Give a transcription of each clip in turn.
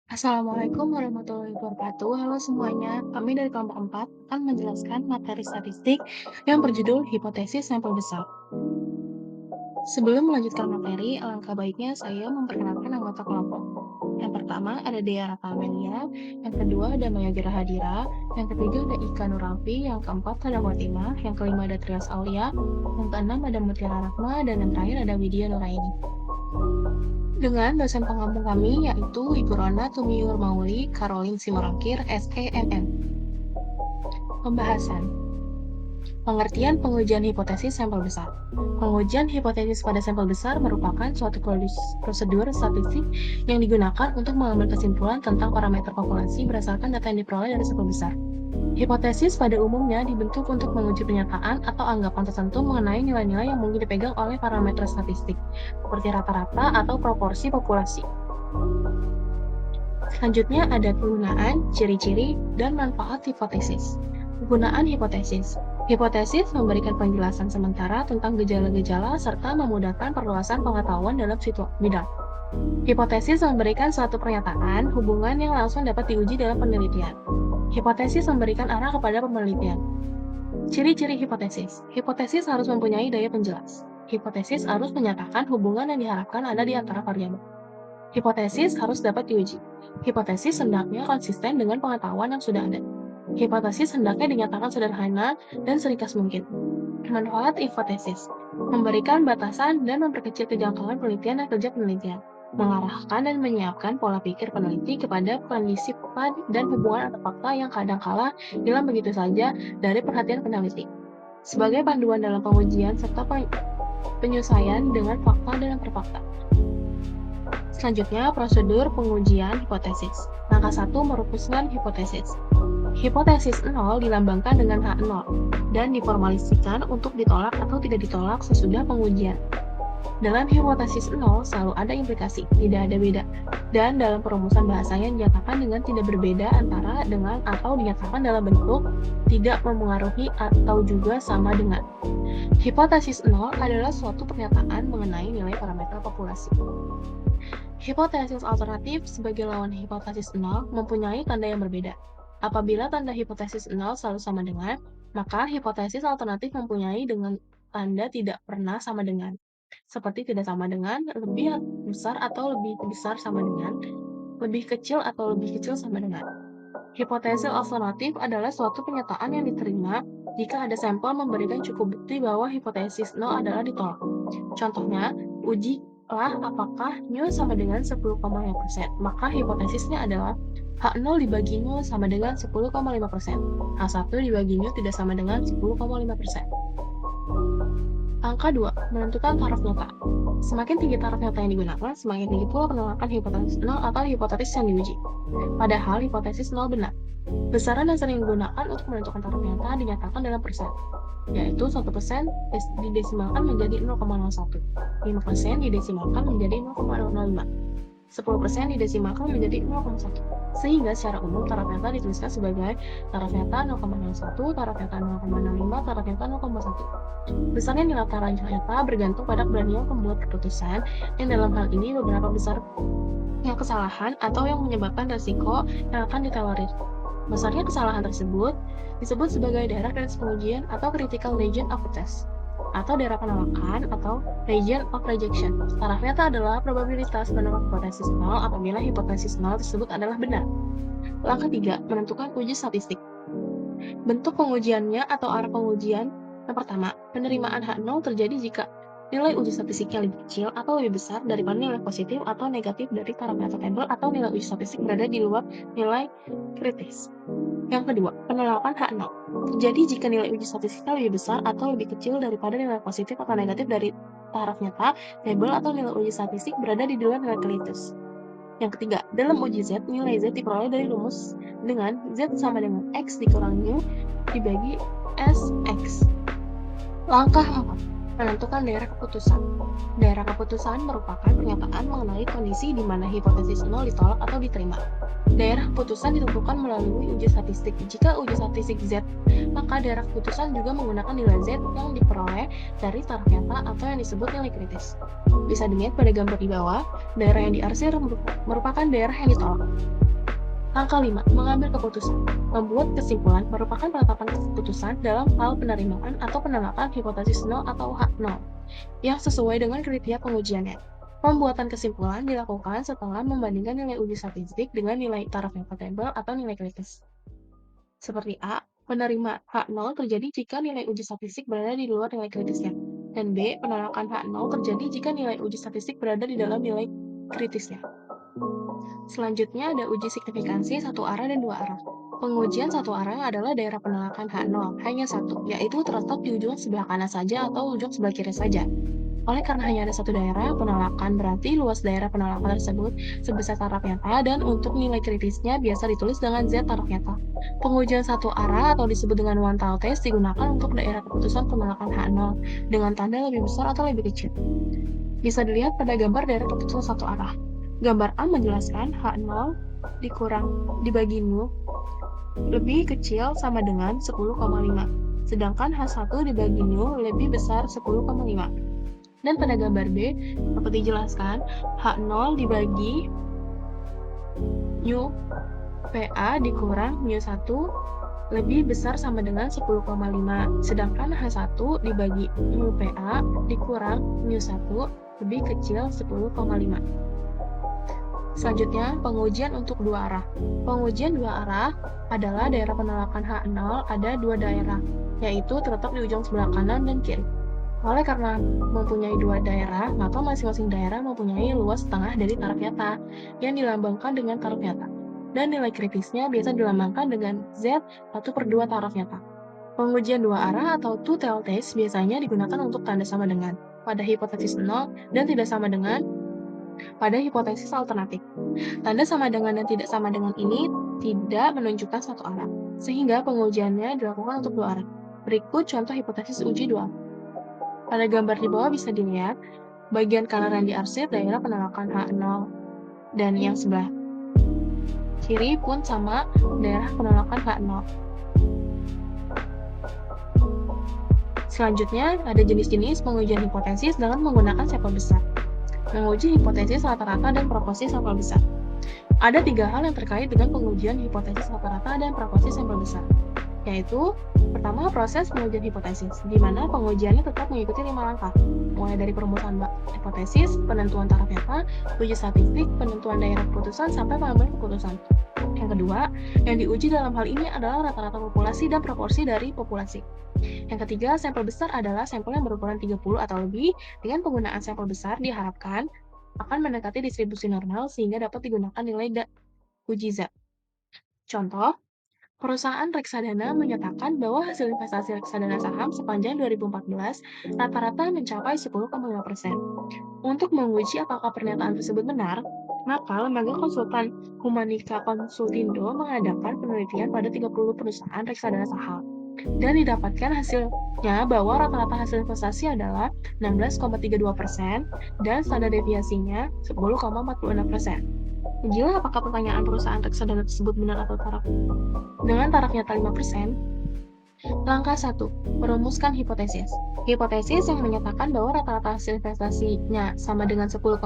Assalamualaikum warahmatullahi wabarakatuh. Halo semuanya, kami dari kelompok 4 akan menjelaskan materi statistik yang berjudul hipotesis sampel besar. Sebelum melanjutkan materi, alangkah baiknya saya memperkenalkan anggota kelompok. Yang pertama ada Dea Rakamelia, yang kedua ada Maya Gerahadira, yang ketiga ada Ika Nuralfi, yang keempat ada Fatimah, yang kelima ada Trias Aulia, yang keenam ada Mutiara Rahma, dan yang terakhir ada Widya Nuraini. Dengan dosen pengampu kami yaitu Ibu Rona Tumiur Mauli, Caroline Simorangkir, SEMM. Pembahasan. Pengertian pengujian hipotesis sampel besar. Pengujian hipotesis pada sampel besar merupakan suatu prosedur statistik yang digunakan untuk mengambil kesimpulan tentang parameter populasi berdasarkan data yang diperoleh dari sampel besar. Hipotesis pada umumnya dibentuk untuk menguji pernyataan atau anggapan tertentu mengenai nilai-nilai yang mungkin dipegang oleh parameter statistik, seperti rata-rata atau proporsi populasi. Selanjutnya ada penggunaan, ciri-ciri, dan manfaat hipotesis. Penggunaan hipotesis. Hipotesis memberikan penjelasan sementara tentang gejala-gejala serta memudahkan perluasan pengetahuan dalam situasi bidang. Hipotesis memberikan suatu pernyataan, hubungan yang langsung dapat diuji dalam penelitian. Hipotesis memberikan arah kepada penelitian. Ciri-ciri hipotesis. Hipotesis harus mempunyai daya penjelas. Hipotesis harus menyatakan hubungan yang diharapkan ada di antara variabel. Hipotesis harus dapat diuji. Hipotesis hendaknya konsisten dengan pengetahuan yang sudah ada. Hipotesis hendaknya dinyatakan sederhana dan seringkas mungkin. Manfaat hipotesis. Memberikan batasan dan memperkecil kejangkauan penelitian dan kerja penelitian. Mengarahkan dan menyiapkan pola pikir peneliti kepada penelitian dan hubungan atau fakta yang kadangkala hilang begitu saja dari perhatian peneliti. Sebagai panduan dalam pengujian serta penyesuaian dengan fakta dan fakta. Selanjutnya, prosedur pengujian hipotesis. Langkah 1, merumuskan hipotesis. Hipotesis 0 dilambangkan dengan H0 dan diformalisikan untuk ditolak atau tidak ditolak sesudah pengujian. Dalam hipotesis 0 selalu ada implikasi, tidak ada beda. Dan dalam perumusan bahasanya dinyatakan dengan tidak berbeda antara dengan atau dinyatakan dalam bentuk tidak memengaruhi atau juga sama dengan. Hipotesis 0 adalah suatu pernyataan mengenai nilai parameter populasi. Hipotesis alternatif sebagai lawan hipotesis 0 mempunyai tanda yang berbeda. Apabila tanda hipotesis 0 selalu sama dengan, maka hipotesis alternatif mempunyai dengan tanda tidak pernah sama dengan. Seperti tidak sama dengan, lebih besar atau lebih besar sama dengan, lebih kecil atau lebih kecil sama dengan. Hipotesis alternatif adalah suatu pernyataan yang diterima jika ada sampel memberikan cukup bukti bahwa hipotesis 0 adalah ditolak. Contohnya, ujilah apakah mu sama dengan 10,5%, maka hipotesisnya adalah H0 dibagi mu sama dengan 10,5%, H1 dibagi mu tidak sama dengan 10,5%. Angka 2. Menentukan taraf nyata. Semakin tinggi taraf nyata yang digunakan, semakin tinggi pula penolakan hipotesis 0 atau hipotesis yang diuji. Padahal hipotesis 0 benar. Besaran yang sering digunakan untuk menentukan taraf nyata dinyatakan dalam persen, yaitu 1% didesimalkan menjadi 0,01, 5% didesimalkan menjadi 0,005, 10% didesimalkan menjadi 0,1. Sehingga secara umum taraf nyata dituliskan sebagai taraf nyata 0,01, taraf nyata 0,05, taraf nyata 0,1. Besarnya nilai taraf nyata bergantung pada keberanian pembuat keputusan, yang dalam hal ini beberapa besar yang kesalahan atau yang menyebabkan resiko yang akan ditolerir. Besarnya kesalahan tersebut disebut sebagai daerah kritis pengujian atau critical region of the test, atau daerah penolakan atau region of rejection. Taraf nyata adalah probabilitas penolak hipotesis 0 apabila hipotesis 0 tersebut adalah benar. Langkah 3. Menentukan uji statistik. Bentuk pengujiannya atau arah pengujian. Yang pertama, penerimaan H0 terjadi jika nilai uji statistiknya lebih kecil atau lebih besar daripada nilai positif atau negatif dari taraf nyata tabel atau nilai uji statistik berada di luar nilai kritis. Yang kedua, penolakan H0 terjadi jika nilai uji statistiknya lebih besar atau lebih kecil daripada nilai positif atau negatif dari taraf nyata tabel atau nilai uji statistik berada di luar nilai kritis. Yang ketiga, dalam uji Z, nilai Z diperoleh dari rumus dengan Z sama dengan X dikurangi mu dibagi SX. Langkah 4. Menentukan daerah keputusan. Daerah keputusan merupakan pernyataan mengenai kondisi di mana hipotesis 0 ditolak atau diterima. Daerah keputusan ditentukan melalui uji statistik. Jika uji statistik Z, maka daerah keputusan juga menggunakan nilai Z yang diperoleh dari taraf nyata atau yang disebut nilai kritis. Bisa dilihat pada gambar di bawah, daerah yang diarsir merupakan daerah yang ditolak. Langkah 5. Mengambil keputusan. Membuat kesimpulan merupakan penetapan keputusan dalam hal penerimaan atau penolakan hipotesis nol atau H0 yang sesuai dengan kriteria pengujiannya. Pembuatan kesimpulan dilakukan setelah membandingkan nilai uji statistik dengan nilai taraf yang kompatibel atau nilai kritis. Seperti A, penerima H0 terjadi jika nilai uji statistik berada di luar nilai kritisnya. Dan B, penolakan H0 terjadi jika nilai uji statistik berada di dalam nilai kritisnya. Selanjutnya ada uji signifikansi satu arah dan dua arah. Pengujian satu arah adalah daerah penolakan H0, hanya satu, yaitu terletak di ujung sebelah kanan saja atau ujung sebelah kiri saja. Oleh karena hanya ada satu daerah penolakan, berarti luas daerah penolakan tersebut sebesar taraf nyata dan untuk nilai kritisnya biasa ditulis dengan Z taraf nyata. Pengujian satu arah atau disebut dengan one tile test digunakan untuk daerah keputusan penolakan H0 dengan tanda lebih besar atau lebih kecil. Bisa dilihat pada gambar daerah keputusan satu arah. Gambar A menjelaskan H0 dibagi nu lebih kecil sama dengan 10,5, sedangkan H1 dibagi nu lebih besar 10,5. Dan pada gambar B, dapat dijelaskan H0 dibagi mu PA dikurang mu1 lebih besar sama dengan 10,5, sedangkan H1 dibagi mu PA dikurang mu1 lebih kecil 10,5. Selanjutnya, pengujian untuk dua arah. Pengujian dua arah adalah daerah penolakan H0 ada dua daerah, yaitu terletak di ujung sebelah kanan dan kiri. Oleh karena mempunyai dua daerah, maka masing-masing daerah mempunyai luas setengah dari taraf nyata yang dilambangkan dengan taraf nyata. Dan nilai kritisnya biasa dilambangkan dengan Z 1/2 taraf nyata. Pengujian dua arah atau two-tailed test biasanya digunakan untuk tanda sama dengan pada hipotesis 0 dan tidak sama dengan pada hipotesis alternatif. Tanda sama dengan dan tidak sama dengan ini tidak menunjukkan satu arah, sehingga pengujiannya dilakukan untuk dua arah. Berikut contoh hipotesis uji dua arah. Pada gambar di bawah bisa dilihat, bagian kanan yang diarsir daerah penolakan H0, dan yang sebelah kiri pun sama daerah penolakan H0. Selanjutnya, ada jenis-jenis pengujian hipotesis dengan menggunakan sampel besar. Menguji hipotesis rata-rata dan proporsi sampel besar. Ada 3 hal yang terkait dengan pengujian hipotesis rata-rata dan proporsi sampel besar, yaitu pertama, proses pengujian hipotesis, di mana pengujiannya tetap mengikuti 5 langkah, mulai dari perumusan hipotesis, penentuan taraf nyata, uji statistik, penentuan daerah keputusan, sampai pengambilan keputusan. Yang kedua, yang diuji dalam hal ini adalah rata-rata populasi dan proporsi dari populasi. Yang ketiga, sampel besar adalah sampel yang berukuran 30 atau lebih. Dengan penggunaan sampel besar diharapkan akan mendekati distribusi normal sehingga dapat digunakan nilai uji Z. Contoh, perusahaan reksadana menyatakan bahwa hasil investasi reksadana saham sepanjang 2014 rata-rata mencapai 10,5%. Untuk menguji apakah pernyataan tersebut benar, maka lembaga konsultan Humanica Consultindo mengadakan penelitian pada 30 perusahaan reksadana saham. Dan didapatkan hasilnya bahwa rata-rata hasil investasi adalah 16,32% dan standar deviasinya 10,46%. Ujilah apakah pertanyaan perusahaan reksadana tersebut benar atau taraf dengan taraf nyata 5%. Langkah 1. Merumuskan hipotesis. Hipotesis yang menyatakan bahwa rata-rata hasil investasinya sama dengan 10,5%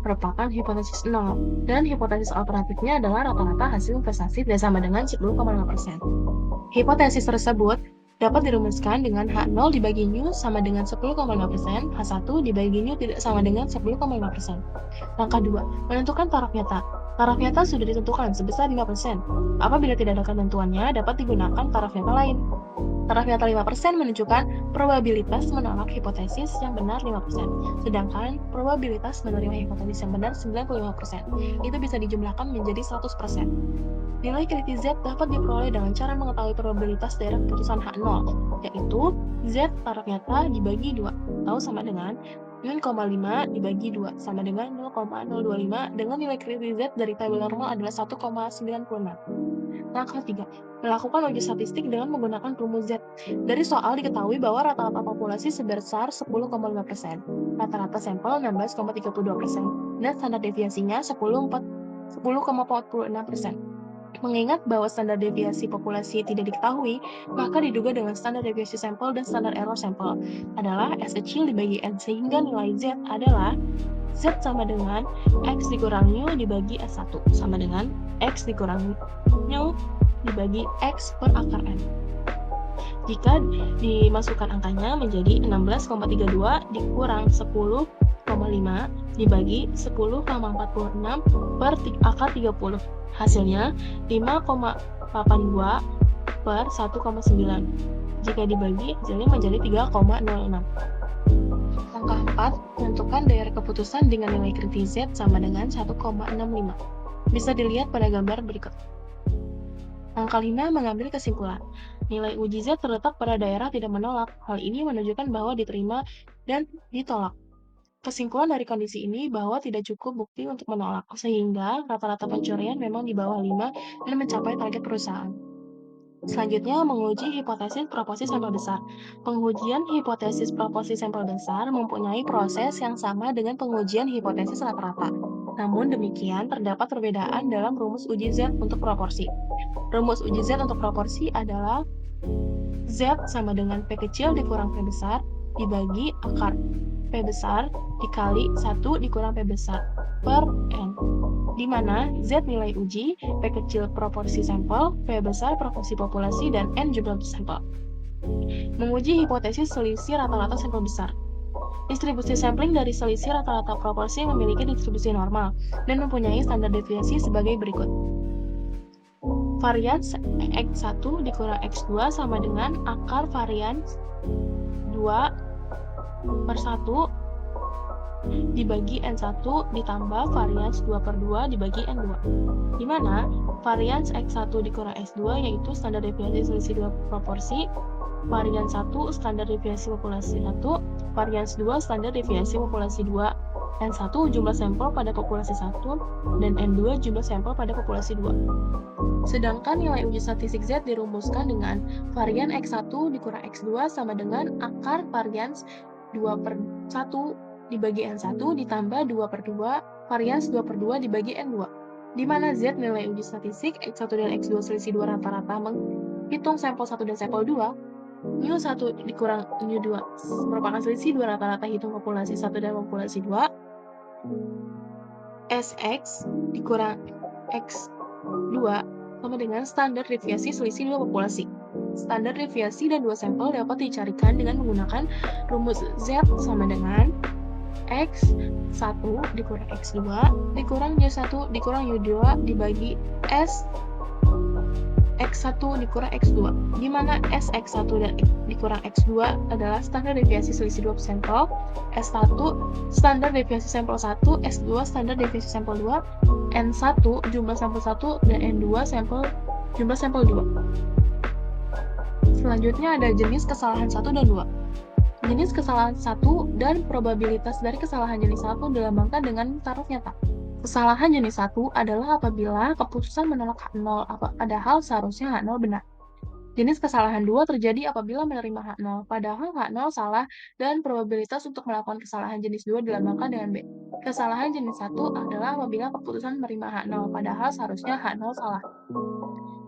merupakan hipotesis 0, dan hipotesis alternatifnya adalah rata-rata hasil investasi tidak sama dengan 10,5%. Hipotesis tersebut dapat dirumuskan dengan H0 dibagi nu sama dengan 10,5%, H1 dibagi nu tidak sama dengan 10,5%. Langkah 2. Menentukan taraf nyata. Taraf nyata sudah ditentukan sebesar 5%. Apabila tidak ada ketentuannya, dapat digunakan taraf nyata lain. Taraf nyata 5% menunjukkan probabilitas menolak hipotesis yang benar 5%, sedangkan probabilitas menerima hipotesis yang benar 95%. Itu bisa dijumlahkan menjadi 100%. Nilai kritis Z dapat diperoleh dengan cara mengetahui probabilitas daerah keputusan H0, yaitu Z taraf nyata dibagi 2, atau sama dengan 0,5 dibagi 2, sama dengan 0,025, dengan nilai kritis Z dari tabel normal adalah 1,96. Langkah 3. Melakukan uji statistik dengan menggunakan rumus Z. Dari soal diketahui bahwa rata-rata populasi sebesar 10,5%, rata-rata sampel 16,32%, dan standar deviasinya 10,46%. Mengingat bahwa standar deviasi populasi tidak diketahui, maka diduga dengan standar deviasi sampel dan standar error sampel adalah S kecil dibagi N, sehingga nilai Z adalah Z sama dengan X dikurang Mu dibagi S1 sama dengan X dikurang Mu dibagi X per akar N. Jika dimasukkan angkanya menjadi 16,32 dikurang 10,5 dibagi 10,46 per akar 30. Hasilnya 5,82 per 1,9. Jika dibagi, hasilnya menjadi 3,06. Langkah 4, tentukan daerah keputusan dengan nilai kritis Z sama dengan 1,65. Bisa dilihat pada gambar berikut. Langkah 5, mengambil kesimpulan. Nilai uji Z terletak pada daerah tidak menolak. Hal ini menunjukkan bahwa diterima dan ditolak. Kesimpulan dari kondisi ini bahwa tidak cukup bukti untuk menolak, sehingga rata-rata pencurian memang di bawah 5 dan mencapai target perusahaan. Selanjutnya, menguji hipotesis proporsi sampel besar. Pengujian hipotesis proporsi sampel besar mempunyai proses yang sama dengan pengujian hipotesis rata-rata. Namun demikian, terdapat perbedaan dalam rumus uji Z untuk proporsi. Rumus uji Z untuk proporsi adalah Z sama dengan P kecil dikurang P besar dibagi akar P besar dikali 1 dikurang P besar per N, di mana Z nilai uji, P kecil proporsi sampel, P besar proporsi populasi, dan N jumlah sampel. Menguji hipotesis selisih rata-rata sampel besar. Distribusi sampling dari selisih rata-rata proporsi memiliki distribusi normal dan mempunyai standar deviasi sebagai berikut. Varians X1 dikurang X2 sama dengan akar varians 2/1 dibagi N1 ditambah varians 2/2 dibagi N2, di mana varians X1 dikurang X2 yaitu standar deviasi selisih 2 proporsi, varians 1 standar deviasi populasi 1, varians 2 standar deviasi populasi 2, N1 jumlah sampel pada populasi 1, dan N2 jumlah sampel pada populasi 2. Sedangkan nilai uji statistik Z dirumuskan dengan varian X1 dikurang X2 sama dengan akar varians 2/1 dibagi N1 ditambah 2/2 varians 2/2 dibagi N2, di mana Z nilai uji statistik X1 dan X2 selisih 2 rata-rata menghitung sampel 1 dan sampel 2, Mu1 dikurang Mu2 merupakan selisih 2 rata-rata hitung populasi 1 dan populasi 2, Sx dikurang X2 sama dengan standar deviasi selisih 2 populasi. Standar deviasi dan 2 sampel dapat dicarikan dengan menggunakan rumus Z sama dengan X1 dikurang X2 dikurang Y1 dikurang Y2 dibagi S X1 dikurang X2, di mana Sx1 dan dikurang X2 adalah standar deviasi selisih 2 sampel, S1 standar deviasi sampel 1, S2 standar deviasi sampel 2, N1 jumlah sampel 1, dan N2 jumlah sampel 2. Selanjutnya ada jenis kesalahan 1 dan 2. Jenis kesalahan 1 dan probabilitas dari kesalahan jenis 1 dilambangkan dengan taruh nyata. Kesalahan jenis 1 adalah apabila keputusan menolak H0 padahal seharusnya H0 benar. Jenis kesalahan 2 terjadi apabila menerima H0 padahal H0 salah dan probabilitas untuk melakukan kesalahan jenis 2 dilambangkan dengan B. Kesalahan jenis 1 adalah apabila keputusan menerima H0 padahal seharusnya H0 salah.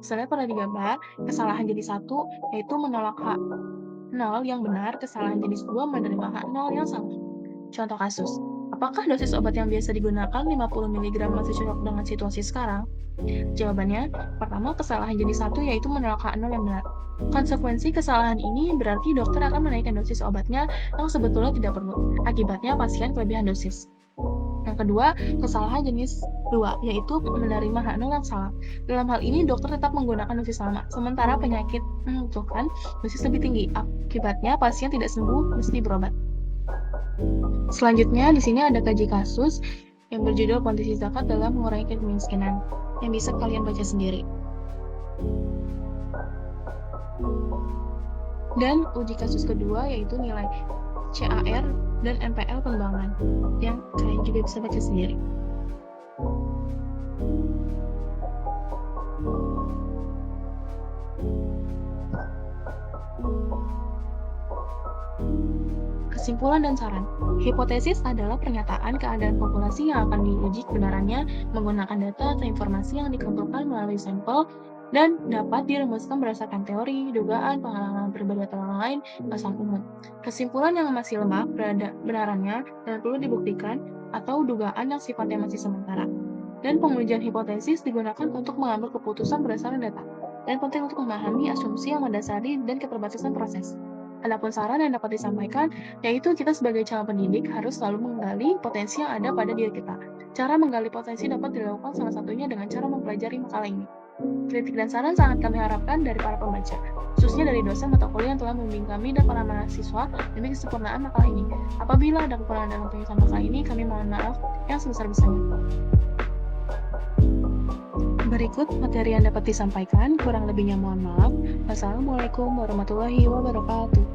Misalnya pada digambar, kesalahan jenis 1 yaitu menolak H0 yang benar, kesalahan jenis 2 menerima H0 yang salah. Contoh kasus, apakah dosis obat yang biasa digunakan 50 mg masih cocok dengan situasi sekarang? Jawabannya, pertama kesalahan jenis 1 yaitu menolak H0 yang benar. Konsekuensi kesalahan ini berarti dokter akan menaikkan dosis obatnya yang sebetulnya tidak perlu. Akibatnya pasien kelebihan dosis. Yang kedua, kesalahan jenis 2, yaitu menerima H0 yang salah. Dalam hal ini, dokter tetap menggunakan dosis sama, sementara penyakit membutuhkan dosis lebih tinggi. Akibatnya, pasien tidak sembuh, mesti berobat. Selanjutnya, di sini ada kaji kasus yang berjudul kondisi zakat dalam mengurangi kemiskinan, yang bisa kalian baca sendiri. Dan uji kasus kedua yaitu nilai CAR dan MPL pengembangan, yang kalian juga bisa baca sendiri. Kesimpulan dan saran. Hipotesis adalah pernyataan keadaan populasi yang akan diuji kebenarannya menggunakan data atau informasi yang dikumpulkan melalui sampel dan dapat dirumuskan berdasarkan teori, dugaan, pengalaman pribadi atau orang lain, pasang umum. Kesimpulan yang masih lemah kebenarannya dan perlu dibuktikan atau dugaan yang sifatnya masih sementara. Dan pengujian hipotesis digunakan untuk mengambil keputusan berdasarkan data, dan penting untuk memahami asumsi yang mendasari dan keterbatasan proses. Adapun saran yang dapat disampaikan, yaitu kita sebagai calon pendidik harus selalu menggali potensi yang ada pada diri kita. Cara menggali potensi dapat dilakukan salah satunya dengan cara mempelajari makalah ini. Kritik dan saran sangat kami harapkan dari para pembaca, khususnya dari dosen mata kuliah yang telah membimbing kami dan para mahasiswa demi kesempurnaan makalah ini. Apabila ada kekurangan dalam penyusunan makalah ini, kami mohon maaf yang sebesar-besarnya. Berikut materi yang dapat disampaikan, kurang lebihnya mohon maaf. Wassalamualaikum warahmatullahi wabarakatuh.